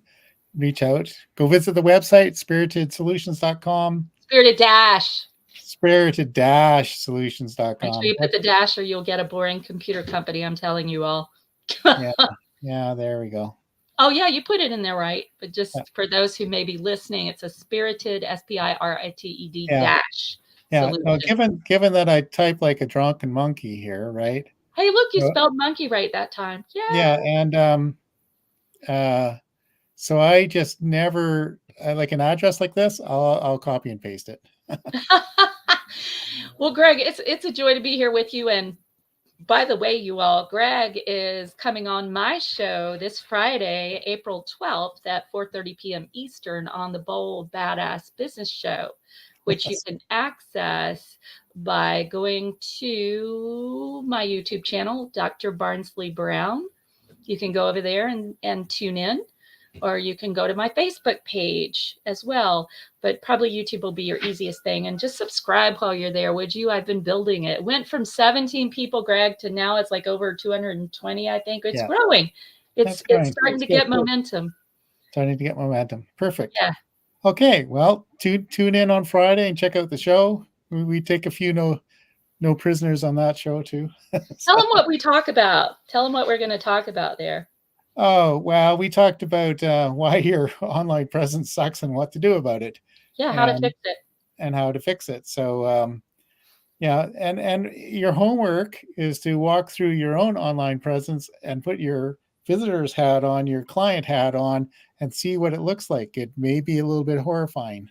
reach out. Go visit the website, spiritedsolutions.com. Spirited Dash. Spirited-solutions.com. Make sure you put the dash or you'll get a boring computer company. I'm telling you all. Yeah, there we go. Oh, yeah, you put it in there right. But just for those who may be listening, it's a spirited, SPIRITED dash. Yeah. No, given that I type like a drunken monkey here, right? Hey, look, you spelled monkey right that time. Yeah. And so I just never like an address like this, I'll copy and paste it. Well, Greg, it's a joy to be here with you. And by the way, you all, Greg is coming on my show this Friday, April 12th at 4:30 p.m. Eastern on the Bold Badass Business Show, which you can access by going to my YouTube channel, Dr. Barnsley Brown. You can go over there and tune in, or you can go to my Facebook page as well. But probably YouTube will be your easiest thing. And just subscribe while you're there, would you? I've been building it. It went from 17 people, Greg, to now it's like over 220, I think. It's growing. It's starting to get momentum. Starting to get momentum. Perfect. Yeah. Okay. Well, tune in on Friday and check out the show. We take a few no prisoners on that show too. Tell them what we talk about. Tell them what we're going to talk about there. Oh, well, we talked about why your online presence sucks and what to do about it. Yeah, how to fix it. And how to fix it. So, yeah, and your homework is to walk through your own online presence and put your visitor's hat on, your client hat on, and see what it looks like. It may be a little bit horrifying.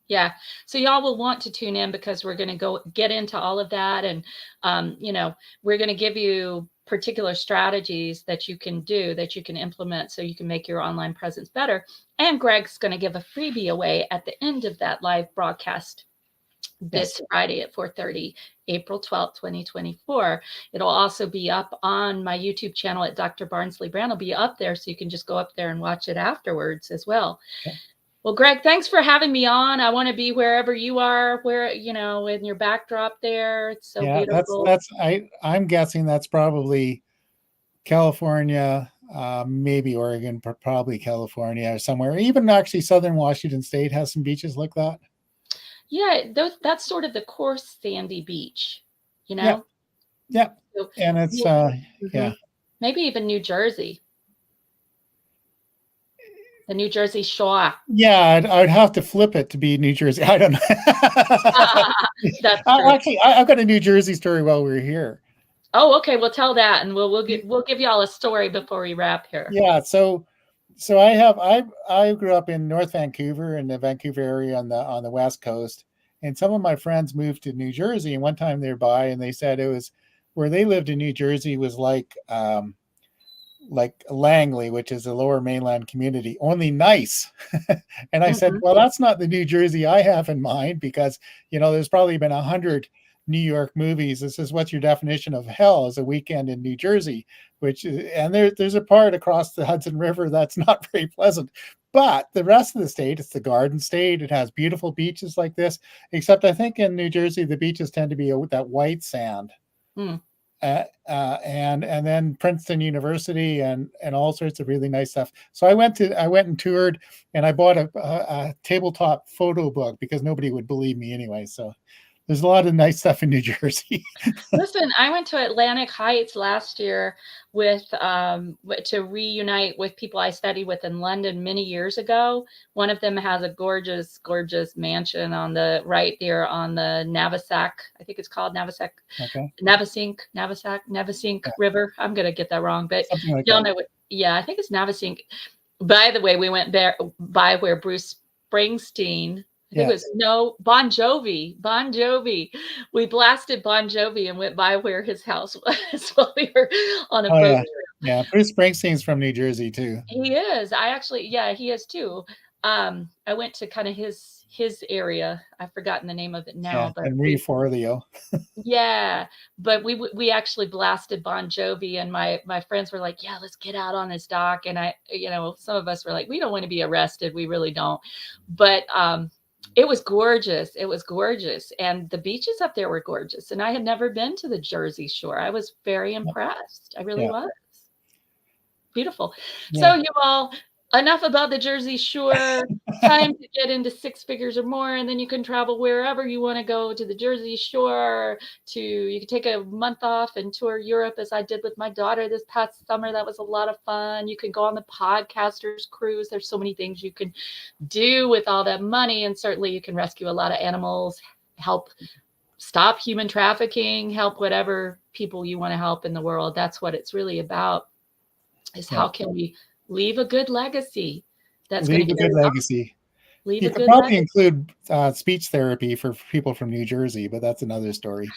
Yeah. So y'all will want to tune in, because we're going to go get into all of that. And, we're going to give you particular strategies that you can do, that you can implement, so you can make your online presence better. And Greg's going to give a freebie away at the end of that live broadcast this Friday at 4:30, April 12th, 2024. It'll also be up on my YouTube channel at Dr. Barnsley Brown. It'll be up there, so you can just go up there and watch it afterwards as well. Okay. Well, Greg, thanks for having me on. I want to be wherever you are, in your backdrop there. It's so beautiful. I'm guessing that's probably California, maybe Oregon, but probably California or somewhere. Even actually Southern Washington State has some beaches like that. Yeah, that's sort of the coarse sandy beach, Yeah. So, and it's maybe even New Jersey. The New Jersey Shore. Yeah, I'd have to flip it to be New Jersey. I don't know. That's true. Actually, I've got a New Jersey story while we're here. Oh, okay. We'll tell that, and we'll give y'all a story before we wrap here. Yeah. So I grew up in North Vancouver, in the Vancouver area on the West Coast, and some of my friends moved to New Jersey. And one time they were by, and they said it was where they lived in New Jersey was like like Langley, which is a lower mainland community, only nice. And I said, Mhm. well, that's not the New Jersey I have in mind because, there's probably been 100 New York movies. This is what's your definition of hell is a weekend in New Jersey, and there's a part across the Hudson River that's not very pleasant. But the rest of the state, it's the Garden State. It has beautiful beaches like this, except I think in New Jersey, the beaches tend to be that white sand. Mm. And then Princeton University and all sorts of really nice stuff. So I went and toured, and I bought a tabletop photo book because nobody would believe me anyway. So there's a lot of nice stuff in New Jersey. Listen, I went to Atlantic Heights last year to reunite with people I studied with in London many years ago. One of them has a gorgeous, gorgeous mansion on the right there on the Navasink. I think it's called Navasink. Okay. Navasink Yeah, River. I'm gonna get that wrong, but something like y'all that. know what? Yeah, I think it's Navasink. By the way, we went there by where Bruce Springsteen. I think it Yeah. was no Bon Jovi. Bon Jovi. We blasted Bon Jovi and went by where his house was while we were on a Oh boat yeah. trip. Yeah. Bruce Springsteen's from New Jersey too. He is. I actually, yeah, he is too. I went to kind of his area. I've forgotten the name of it Yeah. now, but And Marie Forleo. yeah, but we actually blasted Bon Jovi, and my friends were like, "Yeah, let's get out on his dock." And some of us were like, "We don't want to be arrested. We really don't." But it was gorgeous. It was gorgeous, and the beaches up there were gorgeous. And I had never been to the Jersey Shore. I was very impressed. I really Yeah. was. Beautiful. Yeah. So you all, enough about the Jersey Shore. Time to get into six figures or more, and then you can travel wherever you want to go to the Jersey Shore. You can take a month off and tour Europe, as I did with my daughter this past summer. That was a lot of fun. You can go on the podcasters cruise. There's so many things you can do with all that money, and certainly you can rescue a lot of animals, help stop human trafficking, help whatever people you want to help in the world. That's what it's really about, is Yeah. how can we leave a good legacy that's going Leave to a good carry on. legacy. Leave You a could good probably legacy. include speech therapy for people from New Jersey, but that's another story.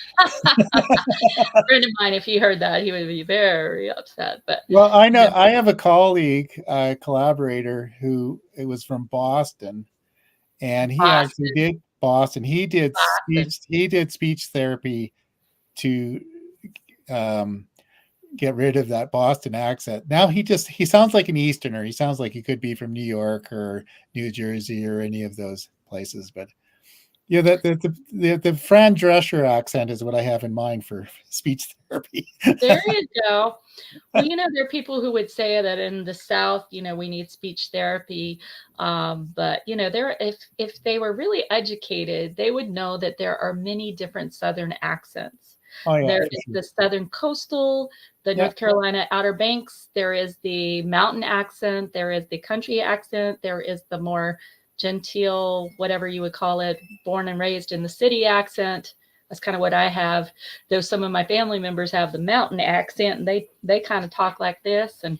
A friend of mine, if he heard that, he would be very upset. But Well, I know yeah, I have a colleague, a collaborator who it was from Boston, and he actually Boston, did Boston. Boston. He did speech therapy to um, get rid of that Boston accent. Now he sounds like an Easterner. He sounds like he could be from New York or New Jersey or any of those places. But yeah, the Fran Drescher accent is what I have in mind for speech therapy. There you go. Well, there are people who would say that in the South, we need speech therapy. But there, if they were really educated, they would know that there are many different Southern accents. Oh yeah, There for is sure. the Southern coastal, the Yeah, North Carolina Outer Banks. There is the mountain accent. There is the country accent. There is the more genteel, whatever you would call it, born and raised in the city accent. That's kind of what I have. Though some of my family members have the mountain accent, and they kind of talk like this, and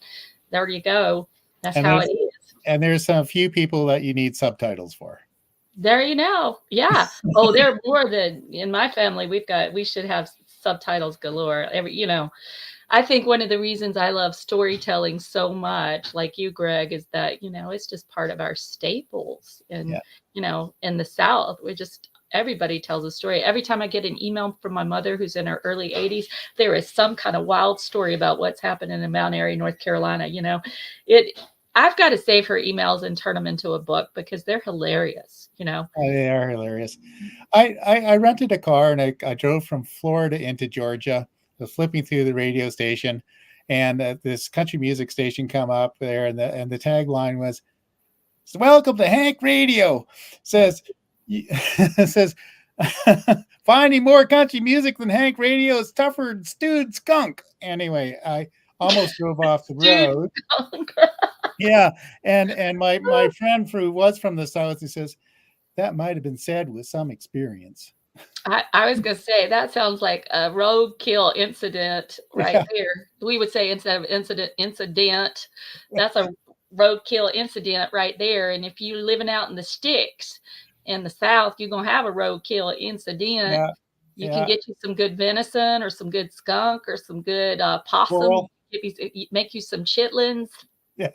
there you go. That's and how it is. there's a few people that you need subtitles for. There you know. Yeah. Oh, there are more than in my family. We should have subtitles galore. I think one of the reasons I love storytelling so much, like you, Greg, is that, it's just part of our staples. And, Yeah, in the South, everybody tells a story. Every time I get an email from my mother, who's in her early 80s, there is some kind of wild story about what's happening in Mount Airy, North Carolina. It, I've got to save her emails and turn them into a book because they're hilarious. they are hilarious. I rented a car and I drove from Florida into Georgia. I was flipping through the radio station, and this country music station come up there, and the tagline was, "Welcome to Hank Radio." Says says finding more country music than Hank Radio is tougher than stewed skunk. Anyway, I almost drove off the Dude. road. Yeah, and my friend who was from the South, he says that might have been said with some experience. I was going to say that sounds like a roadkill incident right Yeah, there. We would say instead of incident. That's a roadkill incident right there. And if you're living out in the sticks in the South, you're going to have a roadkill incident. yeah, You can yeah. get you some good venison or some good skunk or some good possum. Squirrel. make you some chitlins. Yeah.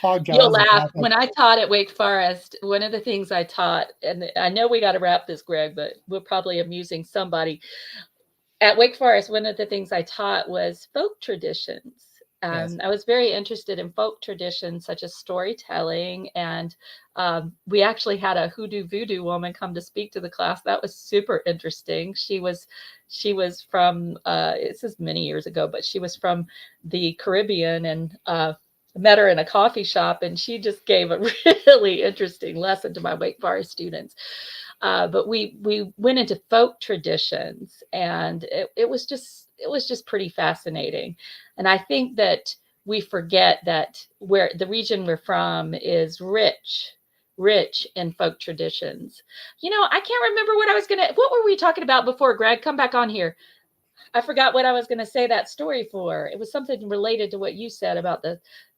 Hog You'll jaws and laugh. all that. When I taught at Wake Forest, one of the things I taught, and I know we got to wrap this, Greg, but we're probably amusing somebody. At Wake Forest, one of the things I taught was folk traditions. Yes. I was very interested in folk traditions such as storytelling, and we actually had a hoodoo voodoo woman come to speak to the class. That was super interesting. She was from this is many years ago, but she was from the Caribbean, and met her in a coffee shop, and she just gave a really interesting lesson to my Wake Forest students. But we went into folk traditions, and it was just pretty fascinating. And I think that we forget that where the region we're from is rich in folk traditions. I can't remember what were we talking about before, Greg? Come back on here. I forgot what I was going to say that story for. It was something related to what you said about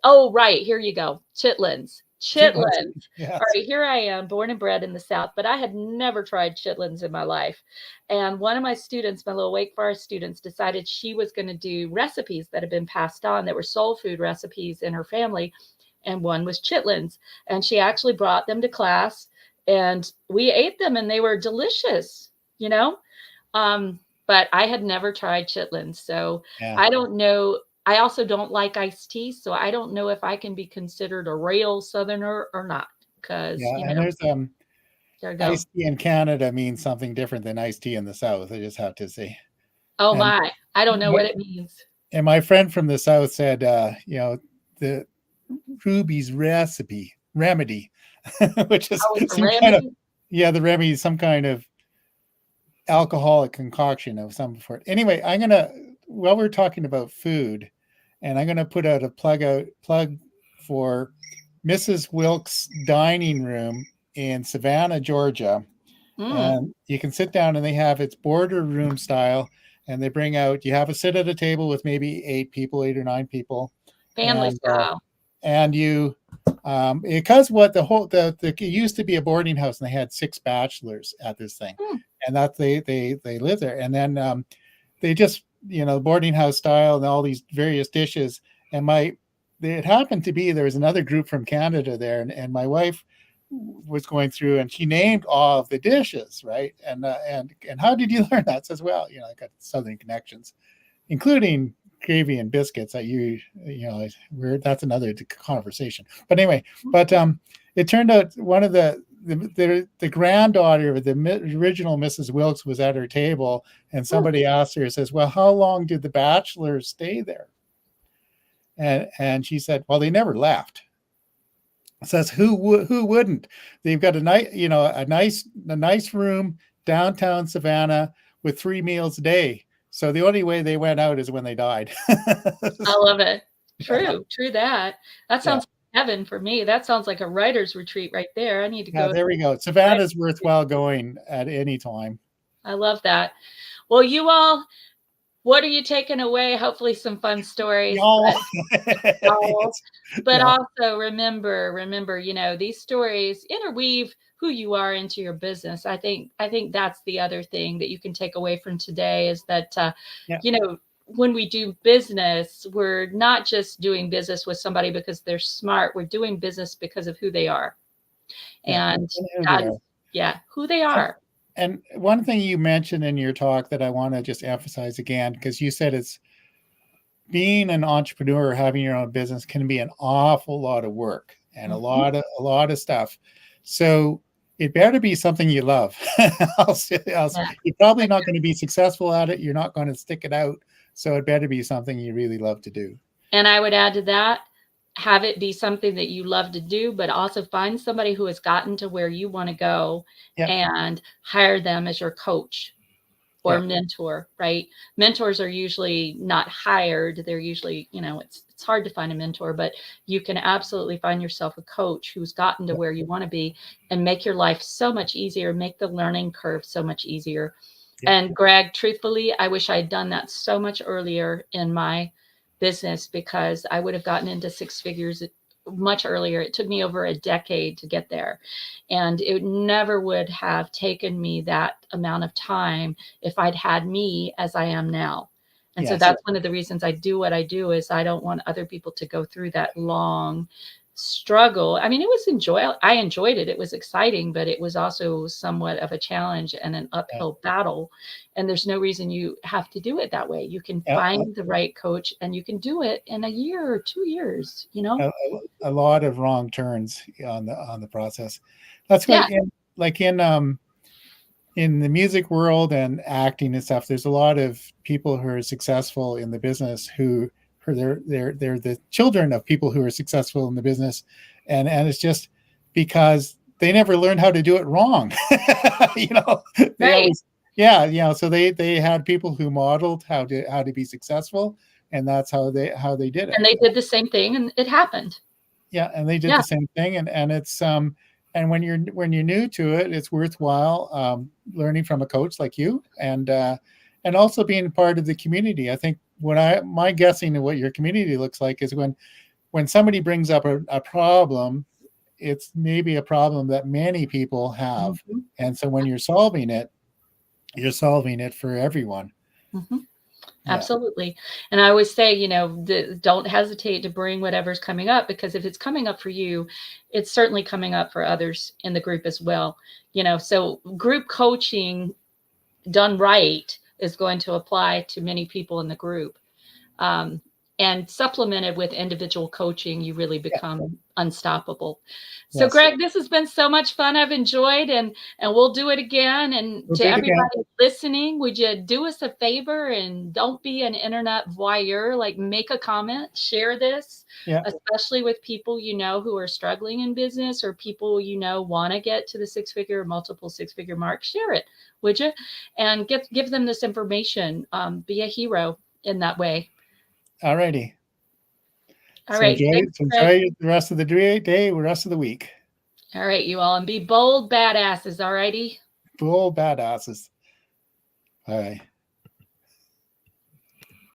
oh, right. Here you go. Chitlins. Chitlins. Chitlins. Yes. All right. Here I am, born and bred in the South, but I had never tried chitlins in my life. And one of my students, my little Wake Forest students, decided she was going to do recipes that had been passed on that were soul food recipes in her family. And one was chitlins. And she actually brought them to class, and we ate them, and they were delicious, you know? But I had never tried chitlins, so Yeah. I don't know. I also don't like iced tea, so I don't know if I can be considered a real Southerner or not. Because Yeah. And there's there you go. iced tea in Canada means something different than iced tea in the South. I just have to say. Oh And my, I don't know my, what it means. and my friend from the South said, the Ruby's remedy, which is Oh, it's a some kind of, remedy. yeah, the remedy is some kind of alcoholic concoction of some sort. Anyway, while we're talking about food, and I'm gonna put out a plug for Mrs. Wilkes Dining Room in Savannah, Georgia. Mm, And you can sit down, and they have it's boarder room style, and they bring out, you have a sit at a table with maybe 8 or 9 people, family and style. you because what the it used to be a boarding house, and they had 6 bachelors at this thing, Mm, and that they live there, and then they just boarding house style and all these various dishes. And it happened to be there was another group from Canada there, and my wife was going through, and she named all of the dishes, right? And how did you learn that? Says, well, I got Southern connections, including gravy and biscuits. That that's another conversation. But anyway, it turned out one of the granddaughter of the original Mrs. Wilkes was at her table, and mm. somebody asked her, says, well, how long did the bachelors stay there? And she said, well, they never left. Says, who wouldn't? They've got a nice room downtown Savannah with 3 meals a day. So the only way they went out is when they died. I love it. Yeah, True that. That yeah, sounds like heaven for me. That sounds like a writer's retreat right there. I need to yeah. go. There we go. Savannah's worthwhile going at any time. I love that. Well, you all, what are you taking away? Hopefully some fun stories. Y'all, Y'all. yes, But yeah, also remember, these stories interweave who you are into your business. I think that's the other thing that you can take away from today is that yeah, when we do business, we're not just doing business with somebody because they're smart. We're doing business because of who they are. yeah. And And who they that are. is, yeah, who they And, are. and one thing you mentioned in your talk that I want to just emphasize again, because you said it's being an entrepreneur, having your own business can be an awful lot of work and a Mhm. lot of stuff. So it better be something you love. Else Yeah. you're probably not going to be successful at it. You're not going to stick it out. So it better be something you really love to do. And I would add to that, have it be something that you love to do, but also find somebody who has gotten to where you want to go Yeah, and hire them as your coach or yeah, mentor, right? Mentors are usually not hired. They're usually, it's hard to find a mentor, but you can absolutely find yourself a coach who's gotten to yeah, where you want to be and make your life so much easier, make the learning curve so much easier. yeah, And Greg, truthfully, I wish I had done that so much earlier in my business because I would have gotten into 6 figures much earlier. It took me over a decade to get there. And it never would have taken me that amount of time if I'd had me as I am now. And so Yes. that's one of the reasons I do what I do, is I don't want other people to go through that long struggle. I mean, it was I enjoyed it. It was exciting, but it was also somewhat of a challenge and an Yeah. uphill battle. And there's no reason you have to do it that way. You can Yeah, find the right coach and you can do it in a year or 2 years, a lot of wrong turns on the process. That's Yeah. what in the music world and acting and stuff. There's a lot of people who are successful in the business who they're the children of people who are successful in the business, and it's just because they never learned how to do it wrong. They Right. always so they had people who modeled how to be successful, and that's how they did it. And they did the same thing and it happened. Yeah, and they did Yeah. the same thing, and it's and when you're new to it, it's worthwhile learning from a coach like you, and also being part of the community. I think my guessing of what your community looks like is when somebody brings up a problem, it's maybe a problem that many people have, Mhm. and so when you're solving it for everyone. Mhm. Yeah. Absolutely. And I always say, don't hesitate to bring whatever's coming up, because if it's coming up for you, it's certainly coming up for others in the group as well. So group coaching done right is going to apply to many people in the group. Um, and supplemented with individual coaching, you really Yeah. become unstoppable. So, Yes. Greg, this has been so much fun. I've enjoyed, and we'll do it again. And We'll to do it again. everybody listening, would you do us a favor and don't be an internet voyeur? Like, make a comment, share this, Yeah. especially with people who are struggling in business, or people want to get to the six-figure or multiple six-figure mark. Share it, would you? And give them this information. Be a hero in that way. All righty. All right. Thanks, Greg. Enjoy the rest of the day, the rest of the week. All right, you all. And be bold badasses, all righty? Full badasses. All right.